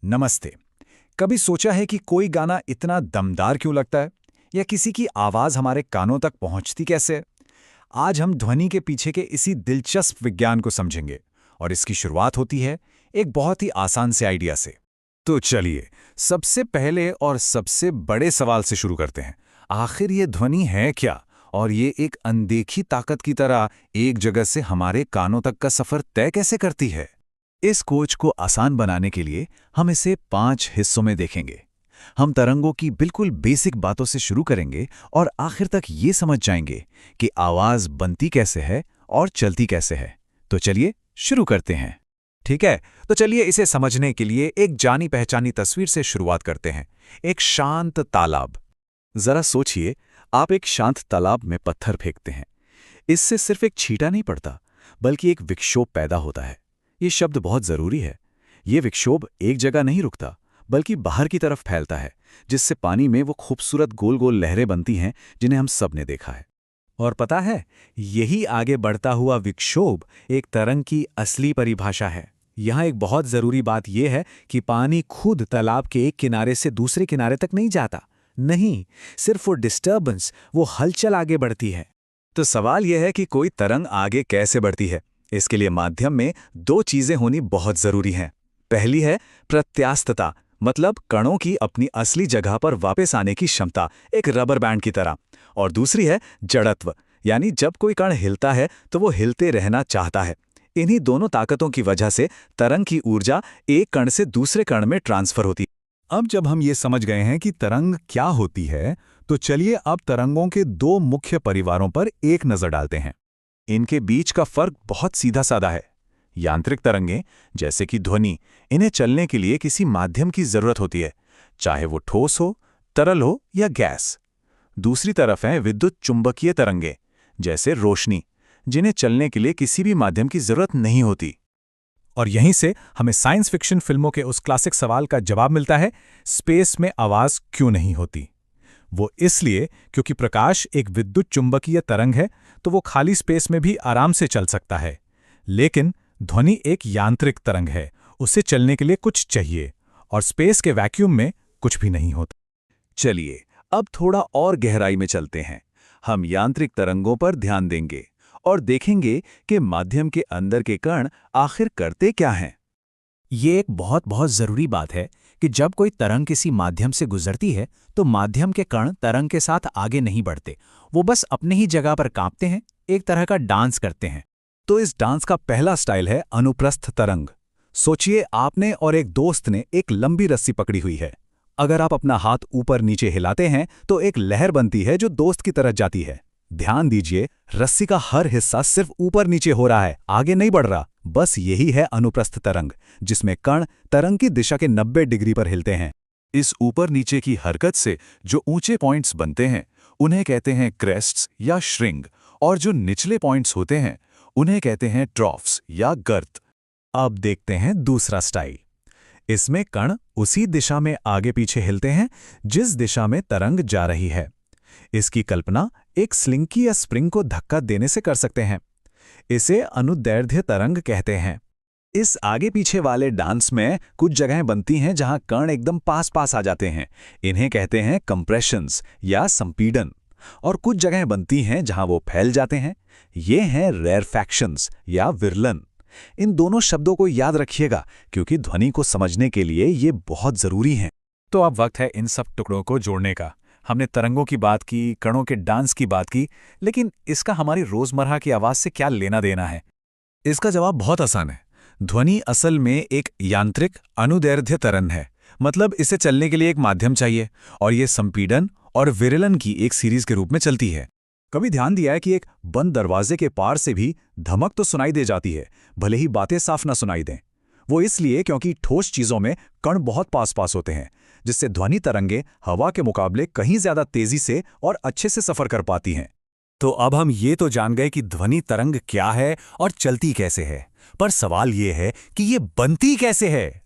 नमस्ते। कभी सोचा है कि कोई गाना इतना दमदार क्यों लगता है, या किसी की आवाज हमारे कानों तक पहुंचती कैसे है? आज हम ध्वनि के पीछे के इसी दिलचस्प विज्ञान को समझेंगे, और इसकी शुरुआत होती है एक बहुत ही आसान से आइडिया से। तो चलिए, सबसे पहले और सबसे बड़े सवाल से शुरू करते हैं। आखिर ये ध्वनि है क्या, और ये एक अनदेखी ताकत की तरह एक जगह से हमारे कानों तक का सफर तय कैसे करती है? इस खोज को आसान बनाने के लिए हम इसे 5 हिस्सों में देखेंगे। हम तरंगों की बिल्कुल बेसिक बातों से शुरू करेंगे और आखिर तक ये समझ जाएंगे कि आवाज बनती कैसे है और चलती कैसे है। तो चलिए शुरू करते हैं। ठीक है, तो चलिए इसे समझने के लिए एक जानी पहचानी तस्वीर से शुरुआत करते हैं। एक शांत तालाब। जरा सोचिए, आप एक शांत तालाब में पत्थर फेंकते हैं। इससे सिर्फ एक छींटा नहीं पड़ता, बल्कि एक विक्षोभ पैदा होता है। ये शब्द बहुत जरूरी है। ये विक्षोभ एक जगह नहीं रुकता, बल्कि बाहर की तरफ फैलता है, जिससे पानी में वो खूबसूरत गोल गोल लहरें बनती हैं जिन्हें हम सब ने देखा है। और पता है, यही आगे बढ़ता हुआ विक्षोभ एक तरंग की असली परिभाषा है। यहाँ एक बहुत जरूरी बात यह है कि पानी खुद तालाब के एक किनारे से दूसरे किनारे तक नहीं जाता। नहीं, सिर्फ वो डिस्टर्बेंस, वो हलचल आगे बढ़ती है। तो सवाल यह है कि कोई तरंग आगे कैसे बढ़ती है। इसके लिए माध्यम में 2 चीजें होनी बहुत जरूरी हैं। पहली है प्रत्यास्थता, मतलब कणों की अपनी असली जगह पर वापस आने की क्षमता, एक रबर बैंड की तरह। और दूसरी है जड़त्व, यानी जब कोई कण हिलता है तो वो हिलते रहना चाहता है। इन्हीं दोनों ताकतों की वजह से तरंग की ऊर्जा एक कण से दूसरे कण में ट्रांसफर होती है। अब जब हम ये समझ गए हैं कि तरंग क्या होती है, तो चलिए अब तरंगों के 2 मुख्य परिवारों पर एक नजर डालते हैं। इनके बीच का फर्क बहुत सीधा साधा है। यांत्रिक तरंगें, जैसे कि ध्वनि, इन्हें चलने के लिए किसी माध्यम की जरूरत होती है, चाहे वो ठोस हो, तरल हो या गैस। दूसरी तरफ हैं विद्युत चुंबकीय तरंगें, जैसे रोशनी, जिन्हें चलने के लिए किसी भी माध्यम की जरूरत नहीं होती। और यहीं से हमें साइंस फिक्शन फिल्मों के उस क्लासिक सवाल का जवाब मिलता है, स्पेस में आवाज क्यों नहीं होती? वो इसलिए क्योंकि प्रकाश एक विद्युत चुंबकीय तरंग है, तो वो खाली स्पेस में भी आराम से चल सकता है। लेकिन ध्वनि एक यांत्रिक तरंग है, उसे चलने के लिए कुछ चाहिए, और स्पेस के वैक्यूम में कुछ भी नहीं होता। चलिए अब थोड़ा और गहराई में चलते हैं। हम यांत्रिक तरंगों पर ध्यान देंगे और देखेंगे कि माध्यम के अंदर के कण आखिर करते क्या हैं। ये एक बहुत जरूरी बात है कि जब कोई तरंग किसी माध्यम से गुजरती है, तो माध्यम के कण तरंग के साथ आगे नहीं बढ़ते। वो बस अपनी ही जगह पर कांपते हैं, एक तरह का डांस करते हैं। तो इस डांस का पहला स्टाइल है अनुप्रस्थ तरंग। सोचिए, आपने और एक दोस्त ने एक लंबी रस्सी पकड़ी हुई है। अगर आप अपना हाथ ऊपर नीचे हिलाते हैं तो एक लहर बनती है जो दोस्त की तरफ जाती है। ध्यान दीजिए, रस्सी का हर हिस्सा सिर्फ ऊपर नीचे हो रहा है, आगे नहीं बढ़ रहा। बस यही है अनुप्रस्थ तरंग, जिसमें कण तरंग की दिशा के 90 डिग्री पर हिलते हैं। इस ऊपर नीचे की हरकत से जो ऊंचे पॉइंट्स बनते हैं, उन्हें कहते हैं क्रेस्ट्स या श्रिंग, और जो निचले पॉइंट्स होते हैं, उन्हें कहते हैं ट्रॉफ्स या गर्त। अब देखते हैं दूसरा स्टाइल। इसमें कण उसी दिशा में आगे पीछे हिलते हैं जिस दिशा में तरंग जा रही है। इसकी कल्पना एक स्लिंकी या स्प्रिंग को धक्का देने से कर सकते हैं। इसे अनुदैर्ध्य तरंग कहते हैं। इस आगे पीछे वाले डांस में कुछ जगहें बनती हैं जहां कण एकदम पास पास आ जाते हैं। इन्हें कहते हैं कंप्रेशंस या संपीड़न। और कुछ जगहें बनती हैं जहां वो फैल जाते हैं। ये हैं रेरफैक्शंस या विरलन। इन दोनों शब्दों को याद रखिएगा, क्योंकि ध्वनि को समझने के लिए ये बहुत जरूरी हैं। तो अब वक्त है इन सब टुकड़ों को जोड़ने का। हमने तरंगों की बात की, कणों के डांस की बात की, लेकिन इसका हमारी रोजमर्रा की आवाज से क्या लेना देना है? इसका जवाब बहुत आसान है। ध्वनि असल में एक यांत्रिक अनुदैर्ध्य तरंग है, मतलब इसे चलने के लिए एक माध्यम चाहिए, और ये संपीड़न और विरलन की एक सीरीज के रूप में चलती है। कभी ध्यान दिया है कि एक बंद दरवाजे के पार से भी धमक तो सुनाई दे जाती है, भले ही बातें साफ ना सुनाई दें। वो इसलिए क्योंकि ठोस चीजों में कण बहुत पास पास होते हैं, जिससे ध्वनि तरंगें हवा के मुकाबले कहीं ज्यादा तेजी से और अच्छे से सफर कर पाती हैं। तो अब हम ये तो जान गए कि ध्वनि तरंग क्या है और चलती कैसे है, पर सवाल ये है कि ये बनती कैसे है?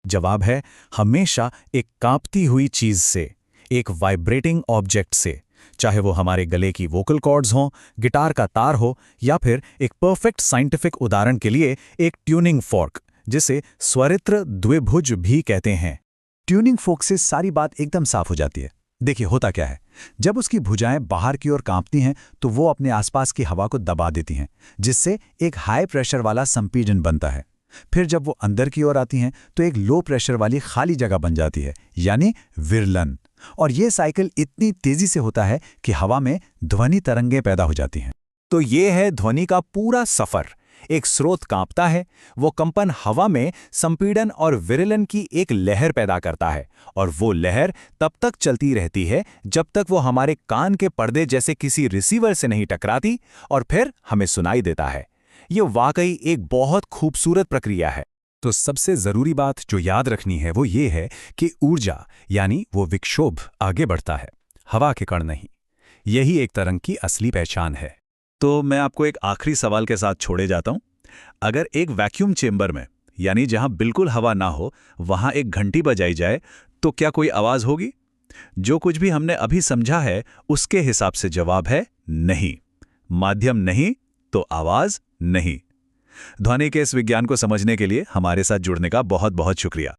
जवाब है हमेशा एक कांपती हुई चीज से, एक वाइब्रेटिंग ऑब्जेक्ट से, चाहे वो हमारे गले की वोकल कॉर्ड्स हों, गिटार का तार हो, या फिर एक परफेक्ट साइंटिफिक उदाहरण के लिए एक ट्यूनिंग फॉर्क, जिसे स्वरित्र द्विभुज भी कहते हैं। ट्यूनिंग फोक से सारी बात एकदम साफ हो जाती है। देखिए होता क्या है, जब उसकी भुजाएं बाहर की ओर कांपती हैं तो वो अपने आसपास की हवा को दबा देती हैं, जिससे एक हाई प्रेशर वाला संपीड़न बनता है। फिर जब वो अंदर की ओर आती हैं तो एक लो प्रेशर वाली खाली जगह बन जाती है, यानी विरलन। और ये साइकिल इतनी तेजी से होता है कि हवा में ध्वनि तरंगें पैदा हो जाती हैं। तो ये है ध्वनि का पूरा सफर। एक स्रोत कांपता है, वो कंपन हवा में संपीड़न और विरलन की एक लहर पैदा करता है, और वो लहर तब तक चलती रहती है जब तक वो हमारे कान के पर्दे जैसे किसी रिसीवर से नहीं टकराती और फिर हमें सुनाई देता है। ये वाकई एक बहुत खूबसूरत प्रक्रिया है। तो सबसे जरूरी बात जो याद रखनी है वो ये है कि ऊर्जा यानी वो विक्षोभ आगे बढ़ता है, हवा के कण नहीं। यही एक तरंग की असली पहचान है। तो मैं आपको एक आखिरी सवाल के साथ छोड़े जाता हूं। अगर एक वैक्यूम चेंबर में, यानी जहां बिल्कुल हवा ना हो, वहां एक घंटी बजाई जाए तो क्या कोई आवाज होगी? जो कुछ भी हमने अभी समझा है उसके हिसाब से जवाब है नहीं। माध्यम नहीं तो आवाज नहीं। ध्वनि के इस विज्ञान को समझने के लिए हमारे साथ जुड़ने का बहुत बहुत शुक्रिया।